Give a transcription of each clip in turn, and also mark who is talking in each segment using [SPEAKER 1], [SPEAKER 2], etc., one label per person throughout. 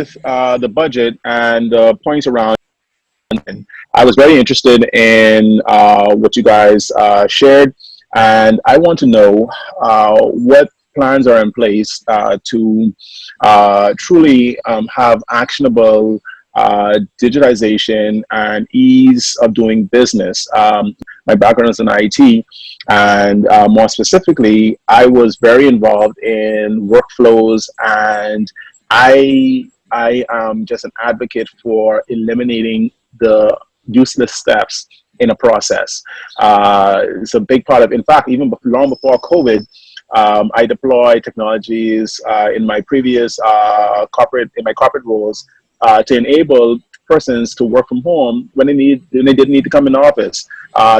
[SPEAKER 1] with the budget and the points around. And I was very interested in what you guys shared, and I want to know what plans are in place to truly have actionable digitization and ease of doing business. My background is in IT, and more specifically, I was very involved in workflows, and I am just an advocate for eliminating the useless steps in a process. It's a big part of, in fact, even long before COVID, I deployed technologies in my previous in my corporate roles to enable persons to work from home when they didn't need to come in the office,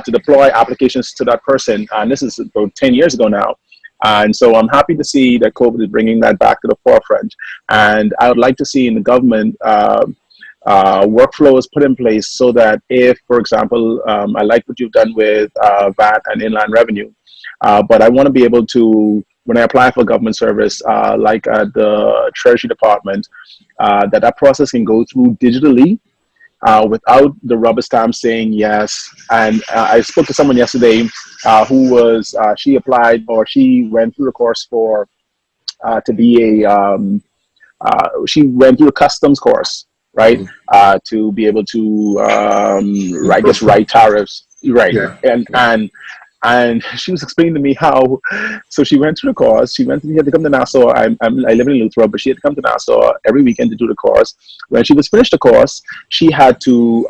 [SPEAKER 1] to deploy applications to that person. And this is about 10 years ago now. And so I'm happy to see that COVID is bringing that back to the forefront. And I would like to see in the government workflows put in place so that if, for example, I like what you've done with VAT and inland revenue, but I want to be able to, when I apply for government service, like at the Treasury Department, that process can go through digitally without the rubber stamp saying yes. And I spoke to someone yesterday who was, she applied or she went through the course for, to be she went through a customs course, right? To be able to, I guess, write tariffs, right?
[SPEAKER 2] Yeah.
[SPEAKER 1] And she was explaining to me how, so she went through the course. She had to come to Nassau. I live in Luther, but she had to come to Nassau every weekend to do the course. When she was finished the course, she had to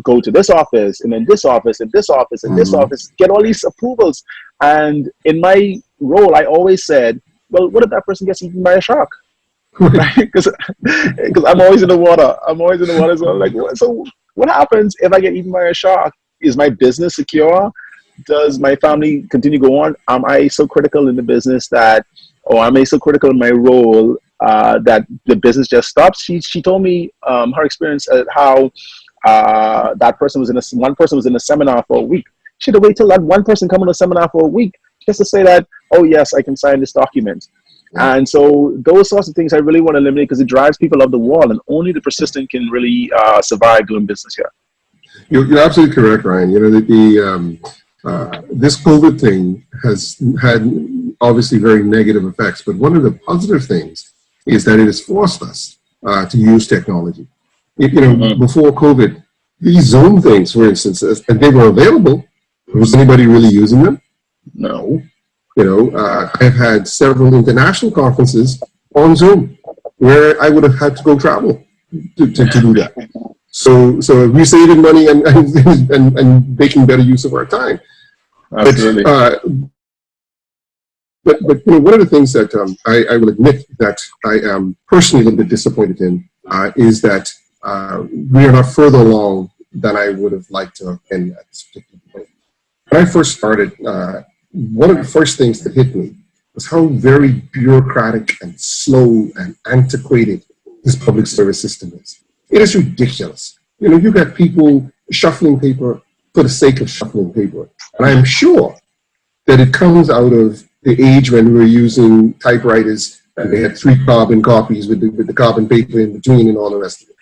[SPEAKER 1] go to this office, and then this office, and this office, and this office, get all these approvals. And in my role, I always said, well, what if that person gets eaten by a shark? Because I'm always in the water. So I'm like, so what happens if I get eaten by a shark? Is my business secure? Does my family continue to go on? Am I so critical in the business that, or am I so critical in my role that the business just stops? She told me her experience at how that person was one person was in a seminar for a week. She had to wait till that one person come on a seminar for a week just to say that, oh yes, I can sign this document. Yeah. And so those sorts of things I really want to eliminate because it drives people off the wall, and only the persistent can really survive doing business here.
[SPEAKER 2] You're absolutely correct, Ryan. You know, this COVID thing has had obviously very negative effects, but one of the positive things is that it has forced us to use technology. Before COVID, these Zoom things, for instance, and they were available. Was anybody really using them? No. I've had several international conferences on Zoom where I would have had to go travel to do that. So we're saving money and making better use of our time. Absolutely. But one of the things that I will admit that I am personally a little bit disappointed in is that we are not further along than I would have liked to have been at this particular point. When I first started, one of the first things that hit me was how very bureaucratic and slow and antiquated this public service system is. It is ridiculous. You got people shuffling paper for the sake of shuffling paper. And I'm sure that it comes out of the age when we were using typewriters and they had 3 carbon copies with the carbon paper in between and all the rest of it.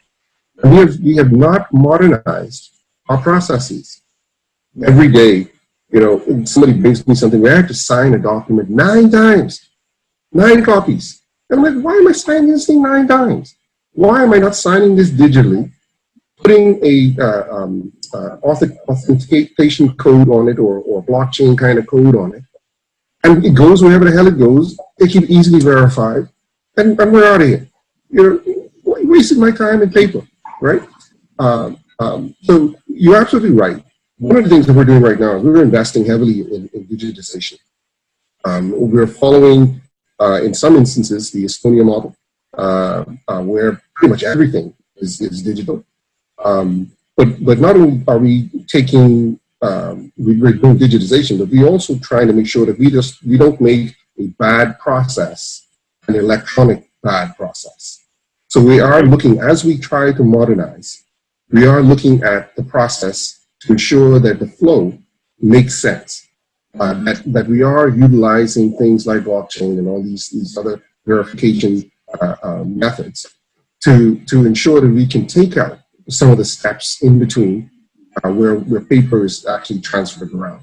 [SPEAKER 2] And we have not modernized our processes. Every day, somebody brings me something where I have to sign a document 9 times, 9 copies. And I'm like, why am I signing this thing 9 times? Why am I not signing this digitally, putting a authentication code on it or blockchain kind of code on it, and it goes wherever the hell it goes. It can easily verify, and we're out of here. You're wasting my time and paper, right? So you're absolutely right. One of the things that we're doing right now is we're investing heavily in digitization. We're following, in some instances, the Estonia model, where pretty much everything is digital. But not only are we taking, we're doing digitization, but we're also trying to make sure that we don't make a bad process an electronic bad process. So we are looking, as we try to modernize, we are looking at the process to ensure that the flow makes sense, that we are utilizing things like blockchain and all these other verification methods to ensure that we can take out some of the steps in between where paper is actually transferred around.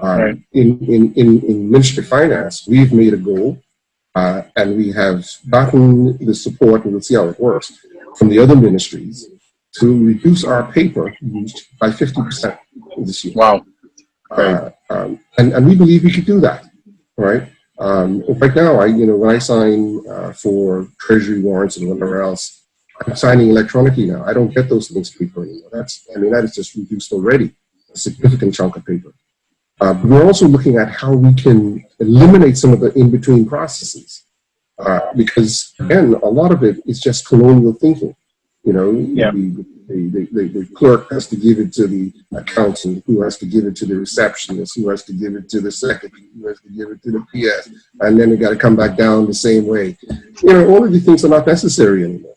[SPEAKER 1] Right.
[SPEAKER 2] In Ministry of Finance, we've made a goal, and we have gotten the support, and we'll see how it works, from the other ministries to reduce our paper use by 50% this year.
[SPEAKER 1] Wow. Right.
[SPEAKER 2] And we believe we could do that, right? Right now, when I sign for treasury warrants and whatever else, I'm signing electronically now. I don't get those things paper anymore. That is just reduced already, a significant chunk of paper. But we're also looking at how we can eliminate some of the in-between processes, because again, a lot of it is just colonial thinking.
[SPEAKER 1] Yeah.
[SPEAKER 2] The clerk has to give it to the accountant, who has to give it to the receptionist, who has to give it to the secretary, who has to give it to the PS, and then they got to come back down the same way. All of these things are not necessary anymore,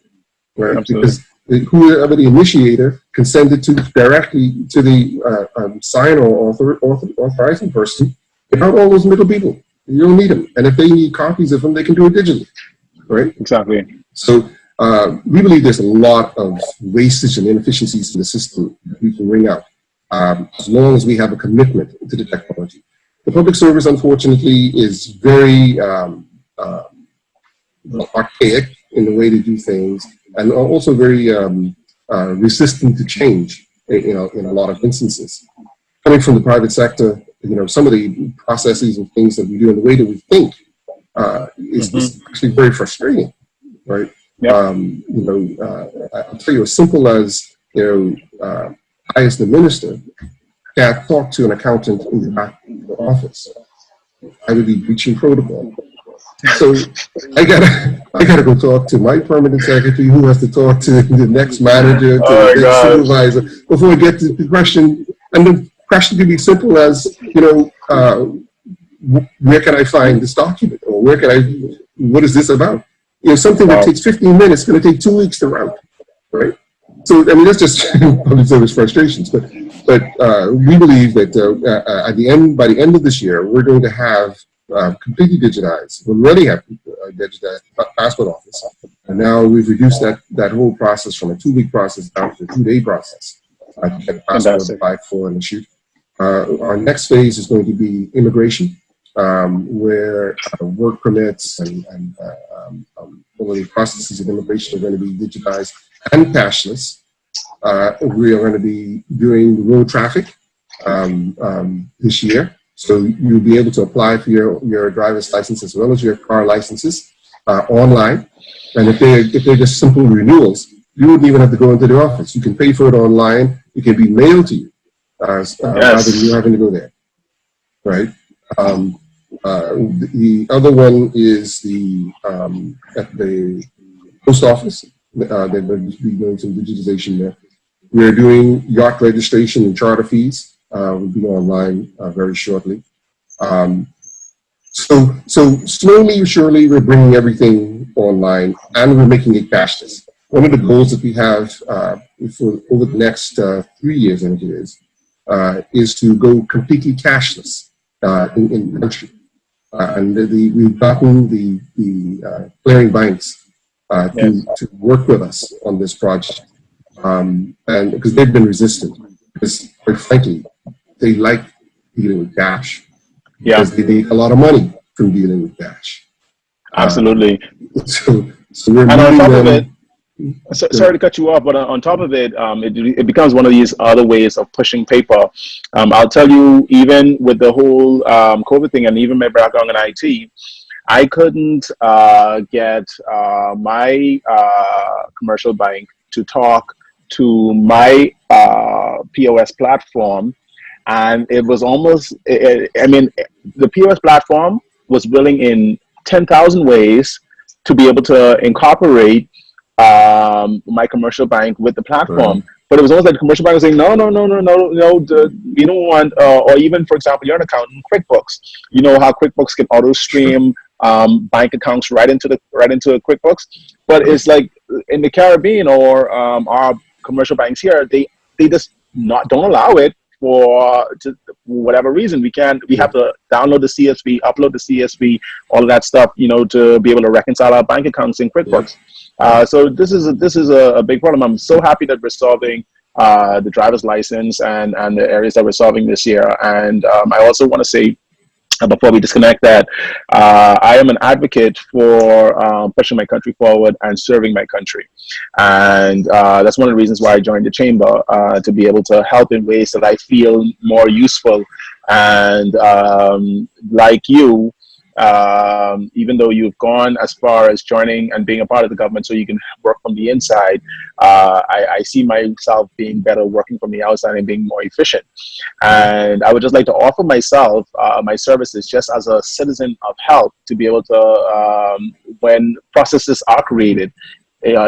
[SPEAKER 2] right?
[SPEAKER 1] Absolutely.
[SPEAKER 2] Because whoever the initiator can send it to directly to the sign or authorizing person without all those middle people. You don't need them, and if they need copies of them, they can do it digitally, right?
[SPEAKER 1] Exactly.
[SPEAKER 2] So. We believe there's a lot of wastage and inefficiencies in the system that we can wring out, as long as we have a commitment to the technology. The public service, unfortunately, is very archaic in the way they do things, and also very resistant to change. In a lot of instances, coming from the private sector, some of the processes and things that we do and the way that we think is actually very frustrating, right?
[SPEAKER 1] Yep.
[SPEAKER 2] I'll tell you, as simple as, I as the minister can't talk to an accountant in the back of the office. I would be breaching protocol. So I gotta go talk to my permanent secretary, who has to talk to the next manager, to the next supervisor, before I get to the question. And the question could be simple as, where can I find this document, or what is this about? Something that takes 15 minutes is going to take 2 weeks to route, right? So, that's just public service frustrations. But we believe that by the end of this year, we're going to have completely digitized. We already have digitized passport office, and now we've reduced that whole process from a 2-week process down to a 2-day process to get a passport, applied for, and issued. Our next phase is going to be immigration. Where work permits and all of the processes of immigration are going to be digitized and cashless. We are going to be doing road traffic this year, so you'll be able to apply for your driver's license as well as your car licenses online. And if they're just simple renewals, you wouldn't even have to go into the office. You can pay for it online. It can be mailed to you rather than you having to go there, right? The other one is at the post office. They're going to be doing some digitization there. We're doing yacht registration and charter fees. Will be online very shortly. So slowly but surely, we're bringing everything online, and we're making it cashless. One of the goals that we have for over the next 3 years, I think it is to go completely cashless in the country. And we've gotten the clearing banks to work with us on this project, and because they've been resistant, because quite frankly, they like dealing with cash, because they make a lot of money from dealing with cash.
[SPEAKER 1] Absolutely.
[SPEAKER 2] So we're
[SPEAKER 1] and on top of it, sorry to cut you off, but on top of it, it becomes one of these other ways of pushing paper. I'll tell you, even with the whole COVID thing, and even my background in IT, I couldn't get my commercial bank to talk to my POS platform. And it was almost, the POS platform was willing in 10,000 ways to be able to incorporate my commercial bank with the platform. But it was almost like the commercial bank was saying, no, we don't want, or even, for example, you're an accountant, QuickBooks. You know how QuickBooks can auto stream bank accounts right into QuickBooks. But it's like in the Caribbean or our commercial banks here, they just don't allow it for whatever reason. We have to download the CSV, upload the CSV, all of that stuff, to be able to reconcile our bank accounts in QuickBooks. So this is a big problem. I'm so happy that we're solving the driver's license and the areas that we're solving this year. And I also want to say, before we disconnect, that I am an advocate for pushing my country forward and serving my country. And that's one of the reasons why I joined the chamber, to be able to help in ways that I feel more useful. And like you, even though you've gone as far as joining and being a part of the government so you can work from the inside, I see myself being better working from the outside and being more efficient. And I would just like to offer myself, my services, just as a citizen of help, to be able to, when processes are created,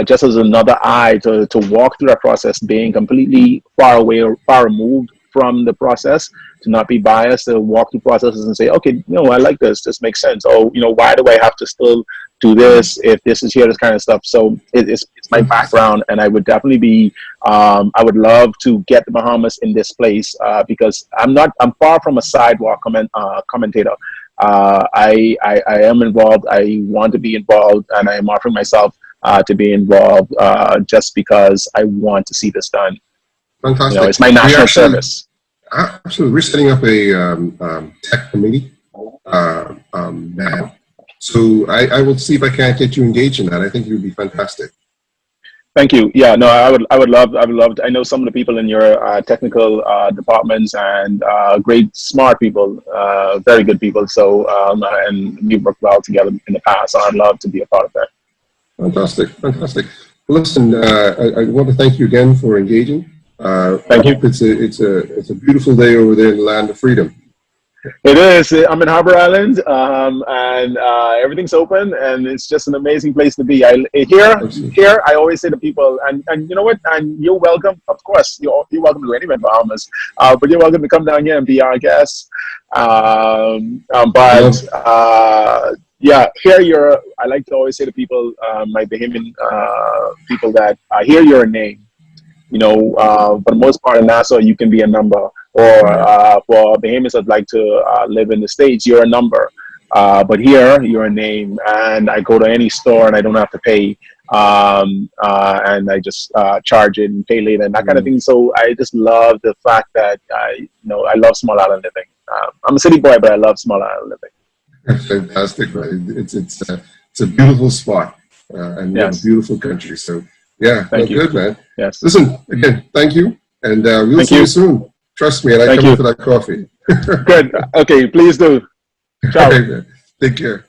[SPEAKER 1] just as another eye to walk through that process, being completely far away or far removed from the process, to not be biased, to walk through processes and say, okay, I like this. This makes sense. Oh, why do I have to still do this if this is here, this kind of stuff? So it's my background, and I would definitely be, I would love to get the Bahamas in this place, because I'm far from a sidewalk commentator. I am involved. I want to be involved, and I am offering myself to be involved, just because I want to see this done.
[SPEAKER 2] Fantastic.
[SPEAKER 1] It's my national service.
[SPEAKER 2] Absolutely. We're setting up a tech committee now. So I will see if I can't get you engaged in that. I think it would be fantastic.
[SPEAKER 1] Thank you. Yeah, no, I would love. I know some of the people in your technical departments, and great, smart people, very good people. So, and we've worked well together in the past. So I'd love to be a part of that.
[SPEAKER 2] Fantastic, fantastic. Well, listen, I want to thank you again for engaging.
[SPEAKER 1] Thank you.
[SPEAKER 2] It's a beautiful day over there in the land of freedom.
[SPEAKER 1] It is. I'm in Harbor Island, and everything's open, and it's just an amazing place to be. Here, I always say to people, and you know what? And you're welcome. Of course, you're welcome to anywhere in Bahamas, but you're welcome to come down here and be our guest. Yeah, here I like to always say to people, my Bahamian people, that here you're a name. For the most part in Nassau, you can be a number. Or for Bahamians that like to live in the States, you're a number. But here, you're a name. And I go to any store and I don't have to pay. And I just charge it and pay later and that kind of thing. So I just love the fact that, I love small island living. I'm a city boy, but I love small island living.
[SPEAKER 2] Fantastic. It's a beautiful spot. And we have a beautiful country. So, yeah,
[SPEAKER 1] thank you.
[SPEAKER 2] Good, man.
[SPEAKER 1] Yes.
[SPEAKER 2] Listen, again, thank you. And we'll see you soon. Trust me, and I come in for that coffee.
[SPEAKER 1] Good. Okay, please do. Ciao.
[SPEAKER 2] Right, take care.